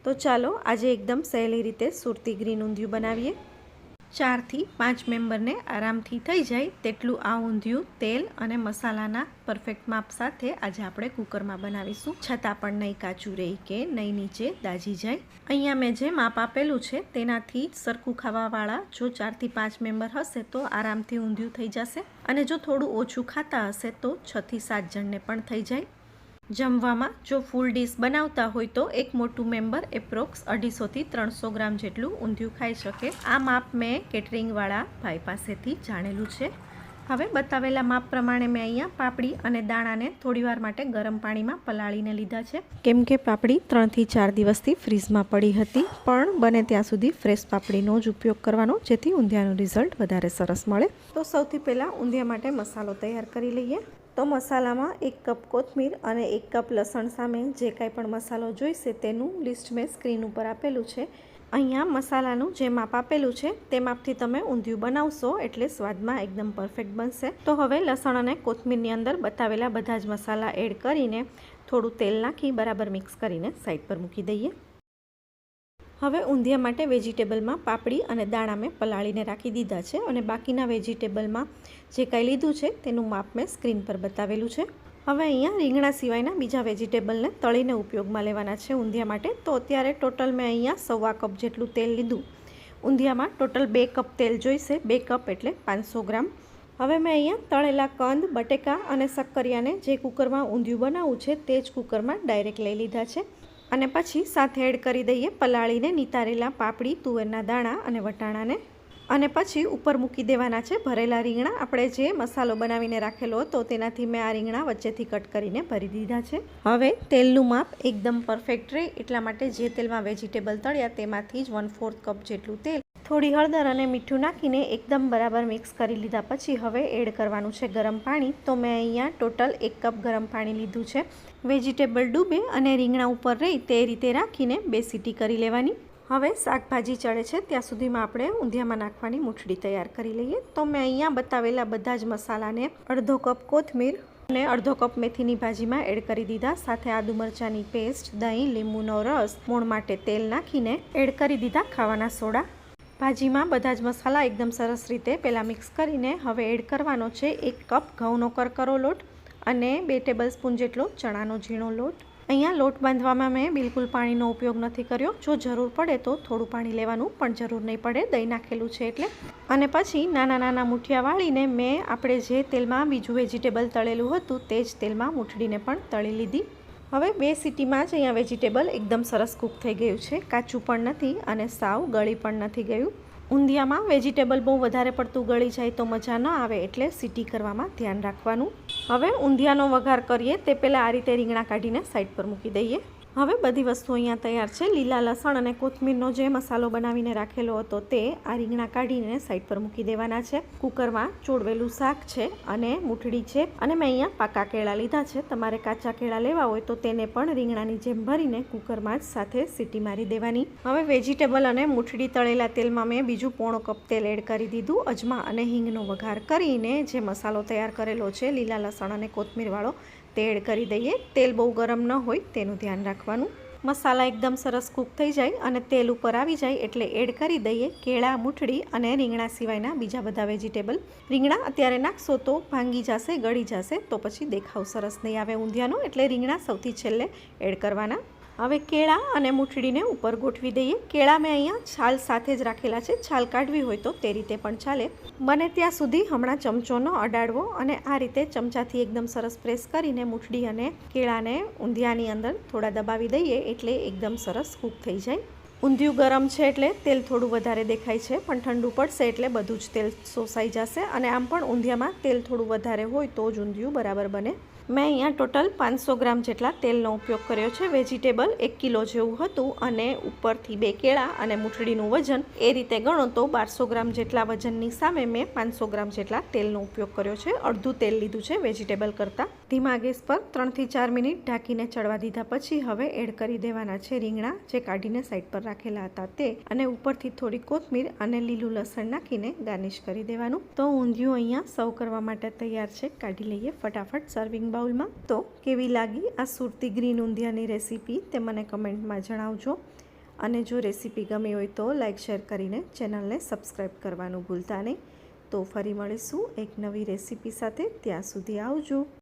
તો ચાલો આજે એકદમ સહેલી રીતે સુરતી ગ્રીન ઊંધિયું બનાવીએ। 4 થી 5 મેમ્બરને આરામથી થઈ જાય તેટલું આ ઊંધિયું તેલ અને મસાલાના પરફેક્ટ માપ સાથે આજે આપણે કુકરમાં બનાવીશું, છતાં પણ નહીં કાચું રહે કે નહીં નીચે દાજી જાય। અહીંયા મેં જે માપ આપેલું છે તેનાથી સરખું ખાવાવાળા જો 4 થી 5 મેમ્બર હશે તો આરામથી ઊંધિયું થઈ જશે, અને જો થોડું ઓછું ખાતા હશે તો 6 થી 7 જણને પણ થઈ જાય। જમવામાં જો ફૂલ ડીશ બનાવતા હોય તો એક મોટું મેમ્બર એપ્રોક્સ 250 થી 300 ગ્રામ જેટલું ઊંધિયું ખાઈ શકે। આ માપ મેં કેટરિંગવાળા ભાઈ પાસેથી જાણેલું છે। હવે બતાવેલા માપ પ્રમાણે મેં અહીંયા પાપડી અને દાણાને થોડીવાર માટે ગરમ પાણીમાં પલાળીને લીધા છે, કેમ કે પાપડી 3 થી 4 દિવસથી ફ્રીઝમાં પડી હતી, પણ બને ત્યાં સુધી ફ્રેશ પાપડીનો જ ઉપયોગ કરવાનો, જેથી ઊંધિયાનું રિઝલ્ટ વધારે સરસ મળે। તો સૌથી પહેલાં ઊંધિયા માટે મસાલો તૈયાર કરી લઈએ। તો મસાલામાં 1 કપ કોથમીર અને 1 કપ લસણ સામે જે કાંઈ પણ મસાલો જોઈશે તેનું લિસ્ટ મેં સ્ક્રીન ઉપર આપેલું છે। અહીંયા મસાલાનું જે માપ આપેલું છે તે માપથી તમે ઊંધિયું બનાવશો એટલે સ્વાદમાં એકદમ પરફેક્ટ બનશે। તો હવે લસણ અને કોથમીરની અંદર બતાવેલા બધા જ મસાલા એડ કરીને થોડું તેલ નાખી બરાબર મિક્સ કરીને સાઈડ પર મૂકી દઈએ। હવે ઊંધિયા માટે વેજીટેબલમાં પાપડી અને દાણા મેં પલાળીને રાખી દીધા છે, અને બાકીના વેજીટેબલમાં જે કાંઈ લીધું છે તેનું માપ મેં સ્ક્રીન પર બતાવેલું છે। હવે અહીંયા રીંગણા સિવાયના બીજા વેજીટેબલને તળીને ઉપયોગમાં લેવાના છે ઊંધિયા માટે। તો અત્યારે ટોટલ મેં અહીંયા 1.25 કપ જેટલું તેલ લીધું। ઊંધિયામાં ટોટલ 2 કપ તેલ જોઈશે, 2 કપ એટલે 500 ગ્રામ। હવે મેં અહીંયા તળેલા કંદ, બટેકા અને શક્કરિયાને જે કુકરમાં ઊંધિયું બનાવવું છે તે જ કુકરમાં ડાયરેક્ટ લઈ લીધા છે, અને પછી સાથે એડ કરી દઈએ પલાળીને નિતારેલા પાપડી, તુવેરના દાણા અને વટાણાને, અને પછી ઉપર મૂકી દેવાના છે ભરેલા રીંગણા। આપણે જે મસાલો બનાવીને રાખેલો હતો તેનાથી મેં આ રીંગણા વચ્ચેથી કટ કરીને ભરી દીધા છે। હવે તેલનું માપ એકદમ પરફેક્ટ રહે એટલા માટે જે તેલમાં વેજીટેબલ તળ્યા તેમાંથી જ 1/4 કપ જેટલું તેલ થોડી હળદર અને મીઠું નાખીને એકદમ બરાબર મિક્સ કરી લીધા પછી હવે એડ કરવાનું છે ગરમ પાણી। તો મેં અહીંયા ટોટલ 1 કપ ગરમ પાણી લીધું છે। વેજીટેબલ ડૂબે અને રીંગણા ઉપર રહી તે રીતે રાખીને 2 સીટી કરી લેવાની। હવે શાકભાજી ચડે છે ત્યાં સુધીમાં આપણે ઊંધિયામાં નાખવાની મૂઠડી તૈયાર કરી લઈએ। તો મેં અહીંયા બતાવેલા બધા જ મસાલાને અડધો કપ કોથમીર અને અડધો કપ મેથીની ભાજીમાં એડ કરી દીધા, સાથે આદુ મરચાંની પેસ્ટ, દહીં, લીંબુનો રસ, મોણ માટે તેલ નાખીને એડ કરી દીધા ખાવાના સોડા। ભાજીમાં બધા જ મસાલા એકદમ સરસ રીતે પહેલાં મિક્સ કરીને હવે એડ કરવાનો છે 1 કપ ઘઉંનો કરકરો લોટ અને 2 ટેબલસ્પૂન જેટલો ચણાનો ઝીણો લોટ। અહીંયા લોટ બાંધવામાં મેં બિલકુલ પાણીનો ઉપયોગ નથી કર્યો, જો જરૂર પડે તો થોડું પાણી લેવાનું, પણ જરૂર નહીં પડે, દહીં નાખેલું છે એટલે। અને પછી નાના નાના મુઠિયા વાળીને મેં આપણે જે તેલમાં બીજું વેજીટેબલ તળેલું હતું તે જ તેલમાં મૂઠડીને પણ તળી લીધી। હવે 2 સીટીમાં જ અહીંયા વેજીટેબલ એકદમ સરસ કૂક થઈ ગયું છે, કાચું પણ નથી અને સાવ ગળી પણ નથી ગયું। ઊંધિયામાં વેજીટેબલ બહુ વધારે પડતું ગળી જાય તો મજા ન આવે, એટલે સીટી કરવામાં ધ્યાન રાખવાનું। હવે ઊંધિયાનો વઘાર કરીએ તે પહેલાં આ રીતે રીંગણા કાઢીને સાઈડ પર મૂકી દઈએ। હવે બધી વસ્તુ અહીંયા તૈયાર છે। લીલા લસણ અને કોથમીરનો જે મસાલો બનાવીને રાખેલો હતો તે આ રીંગણા કાઢીને સાઈડ પર મૂકી દેવાના છે। કુકરમાં ચોળવેલું શાક છે અને મૂઠડી છે, અને મેં અહીંયા પાકા કેળા લીધા છે। તમારે કાચા કેળા લેવા હોય તો તેને પણ રીંગણાની જેમ ભરીને કુકરમાં જ સાથે સીટી મારી દેવાની। હવે વેજીટેબલ અને મૂઠડી તળેલા તેલમાં મેં બીજું પોણો કપ તેલ એડ કરી દીધું। અજમા અને હિંગનો વઘાર કરીને જે મસાલો તૈયાર કરેલો છે લીલા લસણ અને કોથમીરવાળો તે એડ કરી દઈએ। તેલ બહુ ગરમ ન હોય તેનું ધ્યાન રાખવાનું। મસાલા એકદમ સરસ કૂક થઈ જાય અને તેલ ઉપર આવી જાય એટલે એડ કરી દઈએ કેળા, મૂઠડી અને રીંગણા સિવાયના બીજા બધા વેજીટેબલ। રીંગણા અત્યારે નાખશો તો ભાંગી જશે, ગળી જશે, તો પછી દેખાવ સરસ નહીં આવે ઊંધિયાનો, એટલે રીંગણા સૌથી છેલ્લે એડ કરવાના। હવે કેળા અને મૂઠડીને ઉપર ગોઠવી દઈએ। કેળા મેં અહીંયા છાલ સાથે જ રાખેલા છે, છાલ કાઢવી હોય તો તે રીતે પણ ચાલે। બને ત્યાં સુધી હમણાં ચમચો ન અડાડવો અને આ રીતે ચમચાથી એકદમ સરસ પ્રેસ કરીને મૂઠડી અને કેળાને ઊંધિયાની અંદર થોડા દબાવી દઈએ એટલે એકદમ સરસ કૂક થઈ જાય। ઊંધિયું ગરમ છે એટલે તેલ થોડું વધારે દેખાય છે, પણ ઠંડુ પડશે એટલે બધું જ તેલ શોષાઈ જશે, અને આમ પણ ઊંધિયામાં તેલ થોડું વધારે હોય તો જ ઊંધિયું બરાબર બને। મેં અહીંયા ટોટલ 500 ગ્રામ જેટલા તેલનો ઉપયોગ કર્યો છે। વેજીટેબલ 1 કિલો જેવું હતું અને ઉપરથી 2 કેળા અને મૂઠડીનું વજન એ રીતે ગણો તો 1200 ગ્રામ જેટલા વજનની સામે મેં 500 ગ્રામ જેટલા તેલનો ઉપયોગ કર્યો છે। અડધું તેલ લીધું છે વેજીટેબલ કરતાં। ધીમા ગેસ પર 3 થી 4 મિનિટ ઢાંકીને ચડવા દીધા પછી હવે એડ કરી દેવાના છે રીંગણા જે કાઢીને સાઈડ પર રાખેલા હતા તે, અને ઉપરથી થોડી કોથમીર અને લીલું લસણ નાખીને ગાર્નિશ કરી દેવાનું। તો ઊંધિયું અહીંયા સર્વ કરવા માટે તૈયાર છે। કાઢી લઈએ ફટાફટ સર્વિંગ બાઉલમાં। તો કેવી લાગી આ સુરતી ગ્રીન ઊંધિયાની રેસીપી તે મને કમેન્ટમાં જણાવજો। અને જો રેસીપી ગમી હોય તો લાઇક શેર કરીને ચેનલને સબસ્ક્રાઈબ કરવાનું ભૂલતા નહીં. તો ફરી મળીશું એક નવી રેસીપી સાથે. ત્યાં સુધી આવજો.